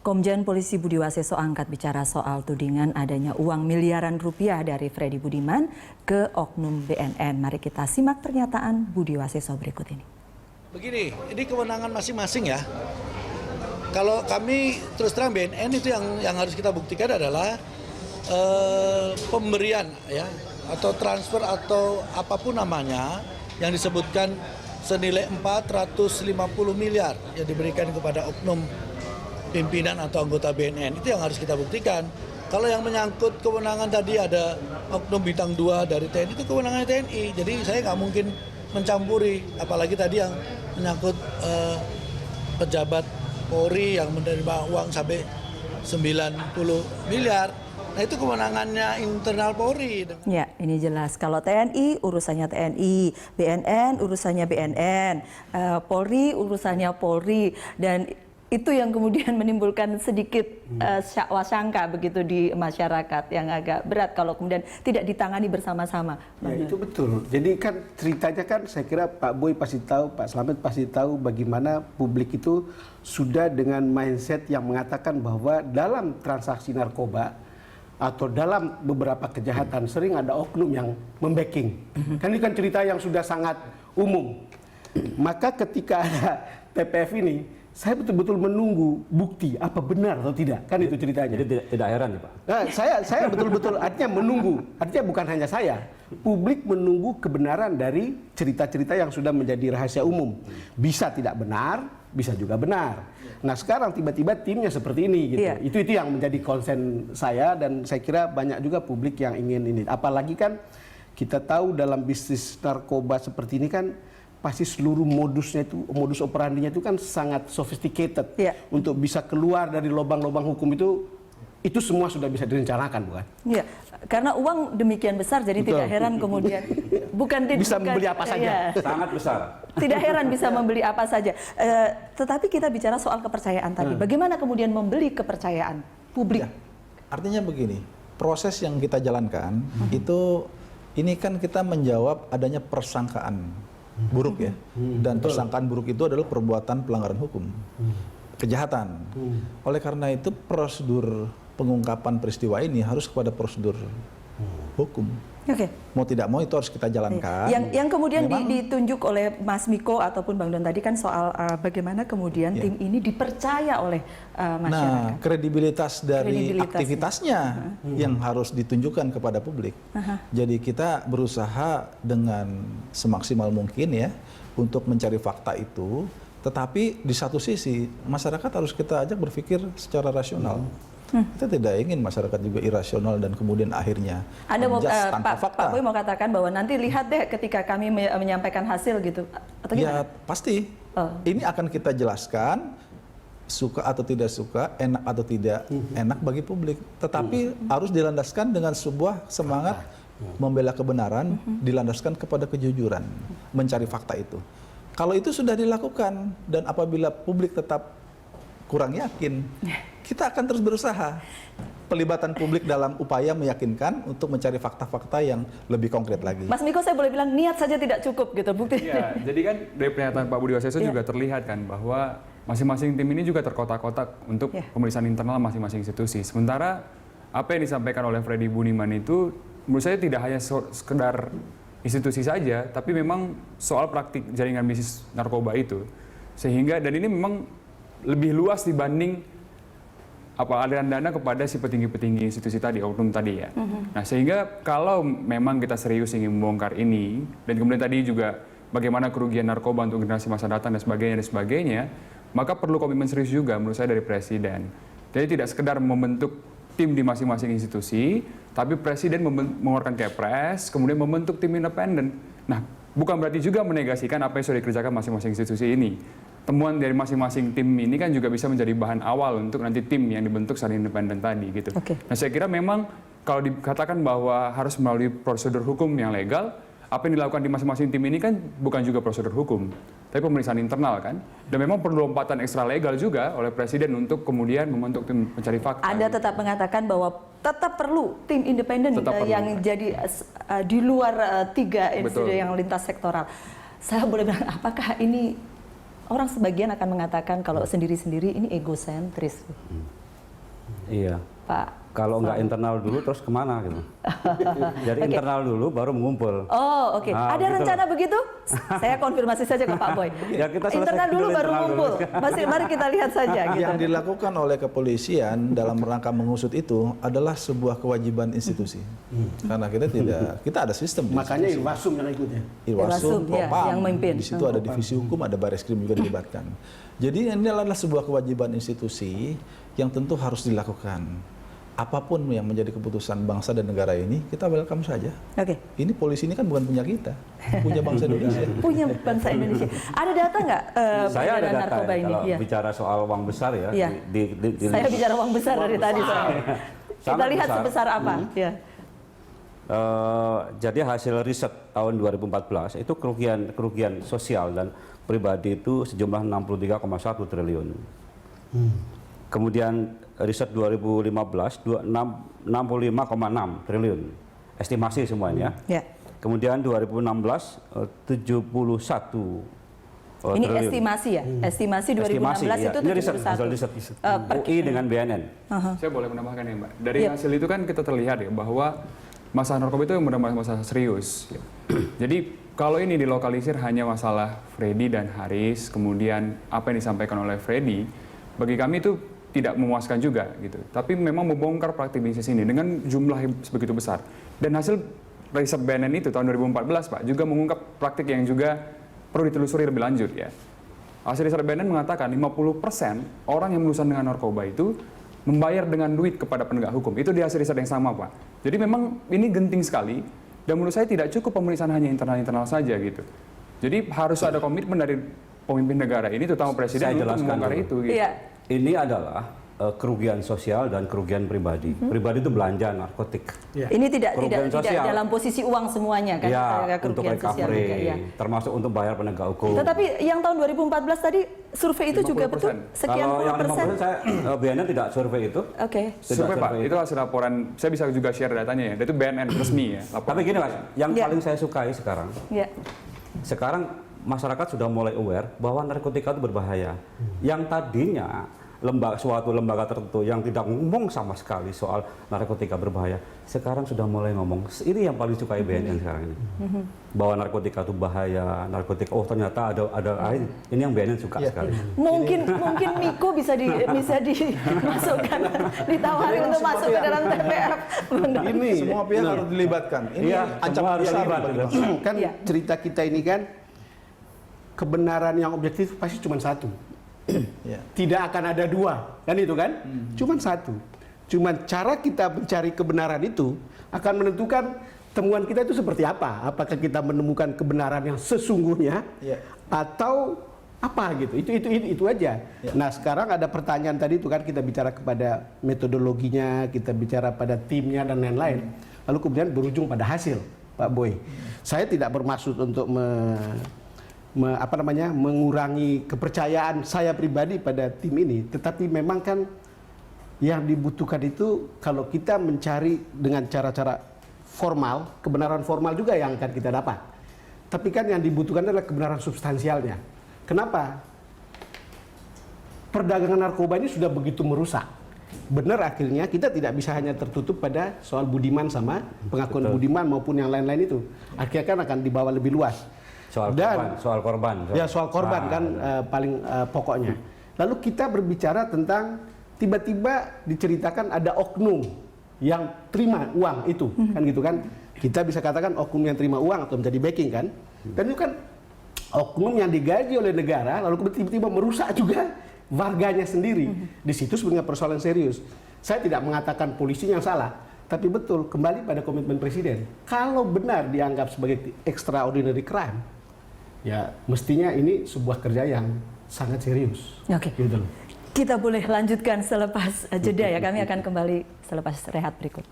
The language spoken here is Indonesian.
Komjen Polisi Budi Waseso angkat bicara soal tudingan adanya uang miliaran rupiah dari Freddy Budiman ke oknum BNN. Mari kita simak pernyataan Budi Waseso berikut ini. Begini, ini kewenangan masing-masing ya. Kalau kami terus terang BNN itu yang harus kita buktikan adalah pemberian ya atau transfer atau apapun namanya yang disebutkan senilai 450 miliar yang diberikan kepada oknum pimpinan atau anggota BNN, itu yang harus kita buktikan. Kalau yang menyangkut kewenangan tadi ada oknum bintang 2 dari TNI, itu kewenangan TNI. Jadi saya nggak mungkin mencampuri, apalagi tadi yang menyangkut pejabat Polri yang menerima uang sampai 90 miliar. Nah itu kewenangannya internal Polri. Ya, ini jelas. Kalau TNI urusannya TNI, BNN urusannya BNN, Polri urusannya Polri, dan itu yang kemudian menimbulkan sedikit wasangka begitu di masyarakat yang agak berat kalau kemudian tidak ditangani bersama-sama. Ya, itu betul. Jadi kan ceritanya kan saya kira Pak Boy pasti tahu, Pak Slamet pasti tahu bagaimana publik itu sudah dengan mindset yang mengatakan bahwa dalam transaksi narkoba atau dalam beberapa kejahatan sering ada oknum yang membacking. Kan ini kan cerita yang sudah sangat umum. Maka ketika ada TPF ini, saya betul-betul menunggu bukti apa benar atau tidak, kan itu ceritanya. Jadi tidak heran ya Pak? Nah, saya betul-betul artinya menunggu, artinya bukan hanya saya, publik menunggu kebenaran dari cerita-cerita yang sudah menjadi rahasia umum. Bisa tidak benar, bisa juga benar. Nah sekarang tiba-tiba timnya seperti ini gitu. Iya. Itu yang menjadi konsen saya dan saya kira banyak juga publik yang ingin ini. Apalagi kan kita tahu dalam bisnis narkoba seperti ini kan pasti seluruh modusnya itu, modus operandinya itu kan sangat sophisticated. Yeah. Untuk bisa keluar dari lubang-lubang hukum itu semua sudah bisa direncanakan, bukan? Iya, karena uang demikian besar, jadi betul. Tidak heran kemudian bisa membeli apa saja. Ya. Sangat besar. Tidak heran bisa membeli apa saja. Tetapi kita bicara soal kepercayaan tadi. Bagaimana kemudian membeli kepercayaan publik? Ya, artinya begini, proses yang kita jalankan itu ini kan kita menjawab adanya persangkaan buruk ya, dan persangkaan buruk itu adalah perbuatan pelanggaran hukum, kejahatan. Oleh karena itu prosedur pengungkapan peristiwa ini harus kepada prosedur hukum. Oke. Mau tidak mau itu harus kita jalankan. Yang kemudian ditunjuk oleh Mas Miko ataupun Bang Don tadi kan soal bagaimana kemudian tim ini dipercaya oleh masyarakat. Nah, kredibilitas dari aktivitasnya yang harus ditunjukkan kepada publik. Jadi kita berusaha dengan semaksimal mungkin ya untuk mencari fakta itu. Tetapi di satu sisi masyarakat harus kita ajak berpikir secara rasional. Kita tidak ingin masyarakat juga irasional dan kemudian akhirnya Pak Boy mau katakan bahwa nanti lihat deh ketika kami menyampaikan hasil gitu atau gimana? Ya pasti ini akan kita jelaskan suka atau tidak suka, enak atau tidak enak bagi publik, tetapi harus dilandaskan dengan sebuah semangat membela kebenaran, dilandaskan kepada kejujuran, mencari fakta itu. Kalau itu sudah dilakukan dan apabila publik tetap kurang yakin, kita akan terus berusaha pelibatan publik dalam upaya meyakinkan untuk mencari fakta-fakta yang lebih konkret lagi. Mas Miko, saya boleh bilang niat saja tidak cukup gitu bukti. Ya, jadi kan dari pernyataan Pak Budi Waseso juga terlihat kan bahwa masing-masing tim ini juga terkotak-kotak untuk pemeriksaan internal masing-masing institusi. Sementara apa yang disampaikan oleh Freddy Budiman itu menurut saya tidak hanya sekedar institusi saja, tapi memang soal praktik jaringan bisnis narkoba itu. Sehingga dan ini memang lebih luas dibanding aliran dana kepada si petinggi-petinggi institusi tadi, oknum tadi ya. Nah sehingga kalau memang kita serius ingin membongkar ini, dan kemudian tadi juga bagaimana kerugian narkoba untuk generasi masa datang dan sebagainya, maka perlu komitmen serius juga menurut saya dari Presiden. Jadi tidak sekedar membentuk tim di masing-masing institusi, tapi Presiden mengeluarkan Kepres, kemudian membentuk tim independen. Nah bukan berarti juga menegasikan apa yang sudah dikerjakan masing-masing institusi ini. Temuan dari masing-masing tim ini kan juga bisa menjadi bahan awal untuk nanti tim yang dibentuk secara independen tadi gitu. Nah saya kira memang kalau dikatakan bahwa harus melalui prosedur hukum yang legal, apa yang dilakukan di masing-masing tim ini kan bukan juga prosedur hukum, tapi pemeriksaan internal kan. Dan memang perlu lompatan ekstra legal juga oleh Presiden untuk kemudian membentuk tim pencari fakta. Anda tetap mengatakan bahwa tetap perlu tim independen yang jadi di luar tiga institusi yang lintas sektoral. Saya boleh bilang apakah ini orang sebagian akan mengatakan kalau sendiri-sendiri ini egosentris. Iya. Pak. Kalau nggak internal dulu terus kemana gitu. Jadi internal dulu baru mengumpul. Oh, oke. Nah, Ada gitu rencana begitu? Saya konfirmasi saja ke Pak Boy. Ya, kita selesai internal dulu dulu baru internal ngumpul. Mari kita lihat saja gitu. Yang dilakukan oleh kepolisian dalam rangka mengusut itu adalah sebuah kewajiban institusi. Karena kita ada sistem. di Makanya institusi. Irwasum yang ikutnya. Irwasum, ya, Propam, yang memimpin. di situ ada divisi hukum, ada Bareskrim juga dilibatkan. Jadi ini adalah sebuah kewajiban institusi yang tentu harus dilakukan. Apapun yang menjadi keputusan bangsa dan negara ini, kita welcome saja. Oke. Ini polisi ini kan bukan punya kita, punya bangsa Indonesia. Punya bangsa Indonesia. Ada data nggak Saya ada peredaran data narkoba ya, ini? kalau Iya. bicara soal uang besar ya. Iya. Saya bicara uang besar dari tadi soalnya. Kita Sangat lihat besar. sebesar apa? Ya. Jadi hasil riset tahun 2014 itu kerugian sosial dan pribadi itu sejumlah 63,1 triliun. Kemudian riset 2015 65,6 triliun. Estimasi semuanya. Ya. Kemudian 2016 71 Ini triliun. estimasi ya? Estimasi 2016 Estimasi, ya. itu Ini riset, 71. hasil riset UI dengan BNN. Saya boleh menambahkan ya Mbak. Dari Iya. hasil itu kan kita terlihat ya bahwa masalah narkoba itu benar-benar masalah serius. Ya. Jadi kalau ini dilokalisir hanya masalah Freddy dan Haris, kemudian apa yang disampaikan oleh Freddy, bagi kami itu tidak memuaskan juga gitu. Tapi memang membongkar praktik bisnis ini dengan jumlah yang sebegitu besar. Dan hasil riset BNN itu tahun 2014 Pak juga mengungkap praktik yang juga perlu ditelusuri lebih lanjut ya. Hasil riset BNN mengatakan 50% orang yang berurusan dengan narkoba itu membayar dengan duit kepada penegak hukum. Itu di hasil riset yang sama Pak. Jadi memang ini genting sekali dan menurut saya tidak cukup pemeriksaan hanya internal-internal saja gitu. Jadi harus ada komitmen dari pemimpin negara ini terutama Saya presiden untuk jelaskan membongkar dulu. itu gitu. Iya. Ini adalah kerugian sosial dan kerugian pribadi. Pribadi itu belanja narkotik. Ini tidak Kerugian sosial. dalam posisi uang semuanya kan? Ya, Kerugian untuk sosial recovery, juga, ya. termasuk untuk bayar penegak hukum. Tetapi yang tahun 2014 tadi survei itu juga 50%. betul sekian Kalau puluh yang persen. 50% saya BNN tidak survei itu. Oke. Tidak Survei Pak, survei itu hasil laporan, saya bisa juga share datanya ya, itu BNN resmi ya. Tapi gini Mas, yang Ya. paling saya sukai sekarang, Ya. sekarang masyarakat sudah mulai aware bahwa narkotika itu berbahaya. Yang tadinya suatu lembaga tertentu yang tidak ngomong sama sekali soal narkotika berbahaya, sekarang sudah mulai ngomong. Ini yang paling sukai BNN sekarang ini. Bahwa narkotika itu bahaya, narkotika ternyata ada lain. Ini yang BNN suka sekali. Mungkin Miko bisa dimasukkan, ditawari untuk masuk ke dalam TPF. Ini Semua pihak harus dilibatkan. Ini Iya, ancaman semua harus besar terlibat, bagi gitu. bangsa. kan Iya. cerita kita ini kan kebenaran yang objektif pasti cuma satu. Ya. Tidak akan ada dua, kan itu kan? Cuman satu. Cuman cara kita mencari kebenaran itu akan menentukan temuan kita itu seperti apa. Apakah kita menemukan kebenaran yang sesungguhnya Ya. atau apa gitu. Itu aja. Ya. Nah, sekarang ada pertanyaan tadi itu kan kita bicara kepada metodologinya, kita bicara pada timnya dan lain-lain. Lalu kemudian berujung pada hasil, Pak Boy. Saya tidak bermaksud untuk mengurangi kepercayaan saya pribadi pada tim ini, tetapi memang kan yang dibutuhkan itu kalau kita mencari dengan cara-cara formal, kebenaran formal juga yang akan kita dapat. Tapi kan yang dibutuhkan adalah kebenaran substansialnya. Kenapa? Perdagangan narkoba ini sudah begitu merusak. Benar akhirnya kita tidak bisa hanya tertutup pada soal Budiman sama pengakuan Budiman maupun yang lain-lain itu. Akhirnya kan akan dibawa lebih luas. Soal korban. Ya soal korban kan paling pokoknya. Lalu kita berbicara tentang tiba-tiba diceritakan ada oknum yang terima uang itu, kan gitu kan? Kita bisa katakan oknum yang terima uang atau menjadi backing kan? Dan itu kan oknum yang digaji oleh negara, lalu tiba-tiba merusak juga warganya sendiri. Di situ sebenarnya persoalan serius. Saya tidak mengatakan polisi yang salah, tapi betul kembali pada komitmen presiden. Kalau benar dianggap sebagai extraordinary crime, ya mestinya ini sebuah kerja yang sangat serius. Oke. Gitu loh. Kita boleh lanjutkan selepas jeda ya. Kami akan kembali selepas rehat berikut.